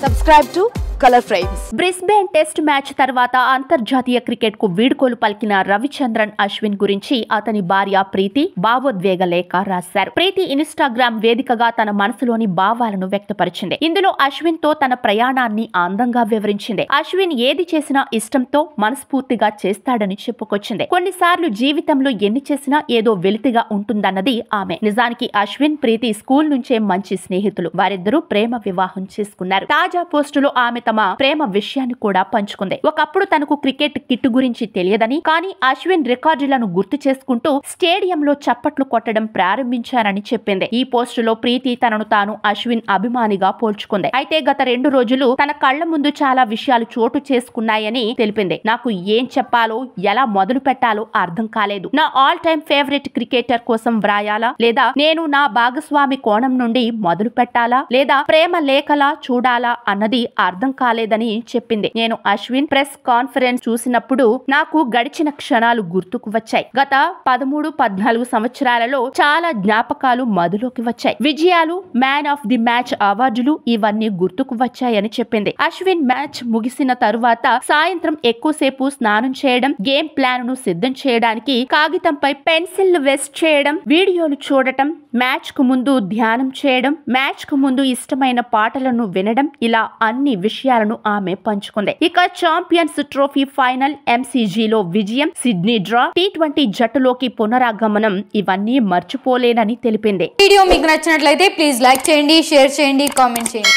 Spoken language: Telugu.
Subscribe to Color Frames. Brisbane test match తర్వాత అంతర్జాతీయ క్రికెట్ కు వీడ్కోలు పలికిన రవిచంద్రన్ అశ్విన్ గురించి అతని భార్య ప్రీతి భావోద్వేగ లేఖ రాశారు. ప్రీతి ఇన్స్టాగ్రామ్ వేదికగా తన మనసులోని భావాలను వ్యక్తపరిచింది. ఇందులో అశ్విన్ తో తన ప్రయాణాన్ని అందంగా వివరించింది. అశ్విన్ ఏది చేసినా ఇష్టంతో మనస్ఫూర్తిగా చేస్తాడని చెప్పుకొచ్చింది. కొన్నిసార్లు జీవితంలో ఎన్ని చేసినా ఏదో వెలితిగా ఉంటుందన్నది ఆమె. నిజానికి అశ్విన్ ప్రీతి స్కూల్ నుంచే మంచి స్నేహితులు. వారిద్దరూ ప్రేమ వివాహం చేసుకున్నారు. తాజా పోస్టులో ఆమె తమ ప్రేమ విషయాన్ని కూడా పంచుకుంది. ఒకప్పుడు తనకు క్రికెట్ కిట్ గురించి తెలియదని, కానీ అశ్విన్ రికార్డులను గుర్తు చేసుకుంటూ స్టేడియంలో చప్పట్లు కొట్టడం ప్రారంభించారని చెప్పింది. ఈ పోస్టులో ప్రీతి తనను తాను అశ్విన్ అభిమానిగా పోల్చుకుంది. అయితే గత 2 రోజులు తన కళ్ల ముందు చాలా విషయాలు చోటు చేసుకున్నాయని తెలిపింది. నాకు ఏం చెప్పాలో, ఎలా మొదలు పెట్టాలో అర్థం కాలేదు. నా ఆల్ టైమ్ ఫేవరెట్ క్రికెటర్ కోసం వ్రాయాలా, లేదా నేను నా భాగస్వామి కోణం నుండి మొదలు పెట్టాలా, లేదా ప్రేమ లేఖలా చూడాలా అన్నది అర్థం కాలేదని చెప్పింది. నేను అశ్విన్ ప్రెస్ కాన్ఫరెన్స్ చూసినప్పుడు నాకు గడిచిన క్షణాలు గుర్తుకు వచ్చాయి. గత 13-14 సంవత్సరాలలో చాలా జ్ఞాపకాలు మదిలోకి వచ్చాయి. విజయాలు, మ్యాన్ ఆఫ్ ది మ్యాచ్ అవార్డులు ఇవన్నీ గుర్తుకు వచ్చాయని చెప్పింది. అశ్విన్ మ్యాచ్ ముగిసిన తరువాత సాయంత్రం ఎక్కువసేపు స్నానం చేయడం, గేమ్ ప్లాన్ ను సిద్ధం చేయడానికి కాగితంపై పెన్సిల్ వేస్ట్ చేయడం, వీడియోలు చూడటం, మ్యాచ్ కు ముందు ధ్యానం చేయడం, మ్యాచ్ కు ముందు ఇష్టమైన పాటలను వినడం, ఇలా అన్ని విషయాలను ఆమె పంచుకుంది. ఇక ఛాంపియన్స్ ట్రోఫీ ఫైనల్, ఎంసీజీలో విజయం, సిడ్నీ డ్రా, టీ20 జట్టులోకి పునరాగమనం ఇవన్నీ మర్చిపోలేనని తెలిపింది. వీడియో మీకు నచ్చినట్లయితే ప్లీజ్ లైక్ చేయండి, షేర్ చేయండి, కామెంట్ చేయండి.